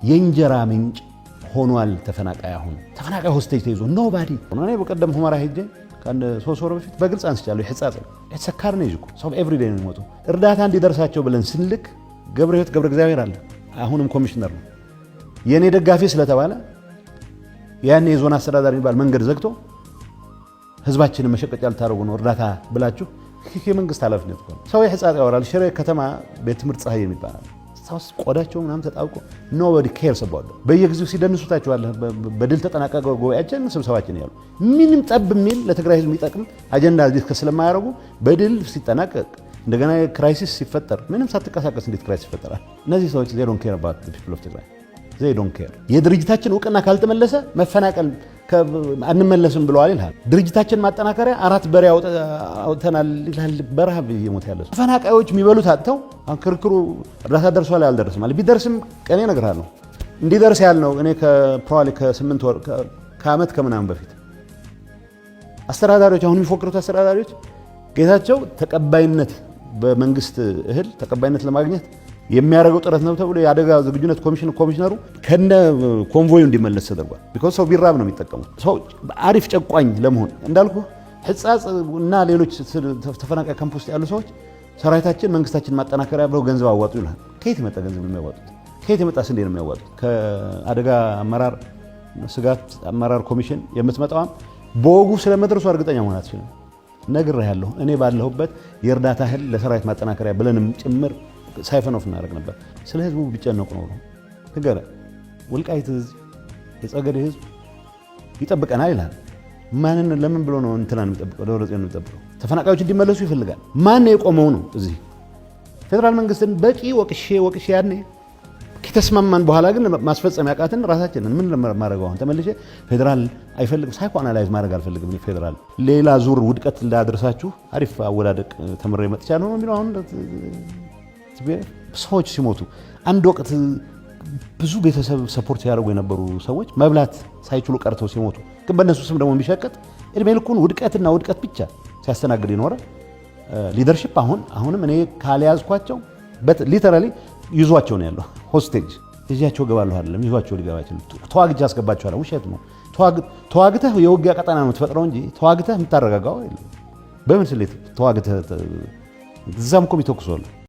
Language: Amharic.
የእንጀራ ምንጭ ሆኗል ተፈናቃይ። አሁን ተፈናቃይ ሆስቴጅ ተይዞ ኖባዲ እኔ በቀደም ሁመራ ሄጄ ካንደ 3 ወር በፊት በግልጽ አንስቻለሁ። ይህጻጽ የተሰካር ነው ይዝኩ ሰው ኤቭሪ ዴይ ነው የሚሞቱ እርዳታ እንዲደርሳቸው ብለን ስንልክ ገብረ እግዚአብሔር አለ አሁንም ኮሚሽነር ነው የኔ ደጋፊ ስለተባለ ያኔ የዞን አስተዳዳሪ የሚባል መንገድ ዘግቶ ህዝባችንን መሸቀጫ ልታረጉ ነው እርዳታ ብላችሁ የመንግስት ኃላፊነት ነው። ሰው ይህጻጽ ያወራል። ሽሬ ከተማ ቤት ትምህርት ፀሐይ የሚባል ሳውስ ቆዳቸው ምናምን ተጣብቆ ኖባዲ ኬርስ አባውት በየጊዜው ሲደንሱታቸዋል። በድል ተጠናቀቀ ጉባኤያችን ስብሰባችን ያሉ ምንም ጠብ የሚል ለትግራይ ህዝብ የሚጠቅም አጀንዳ ዲስከስ ስለማያደርጉ በድል ሲጠናቀቅ እንደገና ክራይሲስ ሲፈጠር ምንም ሳትቀሳቀስ እንዴት ክራይሲስ ይፈጠራል? እነዚህ ሰዎች they don't care about the people of Tigray. they don't care የድርጅታችን እውቅና ካልተመለሰ መፈናቀል አንመለስም ብለዋል ይላል። ድርጅታችን ማጠናከሪያ 4 በሬ አውጥተናል ይላል። በረሃብ እየሞተ ያለ ተፈናቃዮች የሚበሉት አጥተው ክርክሩ እርዳታ ደርሷል አልደረሰም ማለት ቢደርስም ቀኔ እነግርሃለሁ እንዲደርስ ያልነው እኔ ከፕሮባብሊ ከ8 ወር ከዓመት ከምናምን በፊት አስተዳዳሪዎች አሁን የሚፎክሩት አስተዳዳሪዎች ጌታቸው ተቀባይነት በመንግስት እህል ተቀባይነት ለማግኘት የሚያደርገው ጥረት ነው ተብሎ የአደጋ ዝግጁነት ኮሚሽነሩ ከነ ኮንቮዩ እንዲመለስ ተደርጓል። ቢኮዝ ሰው ቢራብ ነው የሚጠቀሙት። ሰው አሪፍ ጨቋኝ ለመሆን እንዳልኩ ህጻጽ እና ሌሎች ተፈናቃይ ካምፕ ውስጥ ያሉ ሰዎች ሰራዊታችን መንግስታችን ማጠናከሪያ ብለው ገንዘብ አዋጡ ይላል። ከየት የመጣ ገንዘብ ነው የሚያዋጡት? ከየት የመጣ ስንዴ ነው የሚያዋጡት? ከአደጋ አመራር ስጋት አመራር ኮሚሽን የምትመጣው በወጉ ስለመድረሱ እርግጠኛ መሆን አትችልም። ነግሬሃለሁ። እኔ ባለሁበት የእርዳታ እህል ለሰራዊት ማጠናከሪያ ብለንም ጭምር ሳይፈን ኦፍ እናደርግ ነበር። ስለ ህዝቡ ቢጨነቁ ነው ንገረ ወልቃይት የጸገዴ ህዝብ ይጠብቀናል ይላል። ማንን ለምን ብሎ ነው እንትናን የሚጠብቀው? ደብረጽዮን ነው የሚጠብቀው። ተፈናቃዮች እንዲመለሱ ይፈልጋል። ማን የቆመው ነው? እዚህ ፌደራል መንግስትን በቂ ወቅሼ ያኔ ከተስማማን በኋላ ግን ማስፈጸም ያቃትን ራሳችንን ምን ለማድረገው አሁን ተመልሼ ፌደራል አይፈልግም ሳይኮ አናላይዝ ማድረግ አልፈልግም። ፌደራል ሌላ ዙር ውድቀት እንዳደረሳችሁ አሪፍ አወዳደቅ ተምሬ መጥቻለሁ ነው የሚለው። አሁን ሰዎች ሲሞቱ አንድ ወቅት ብዙ ቤተሰብ ሰፖርት ያደርጉ የነበሩ ሰዎች መብላት ሳይችሉ ቀርተው ሲሞቱ ግን በእነሱ ስም ደግሞ የሚሸቀጥ እድሜ ልኩን ውድቀትና ውድቀት ብቻ ሲያስተናግድ ይኖረ ሊደርሺፕ አሁንም እኔ ካልያዝኳቸው ሊተራሊ ይዟቸው ነው ያለው ሆስቴጅ እዚያቸው ገባለሁ አይደለም ይዟቸው ሊገባ ይችላል። ተዋግጃ አስገባቸዋለሁ። ውሸት ነው። ተዋግተህ የውጊያ ቀጠና ነው የምትፈጥረው እንጂ ተዋግተህ የምታረጋጋው አይደለም። በምን ስሌት ተዋግተህ እዛም እኮ ይተኩሳሉ።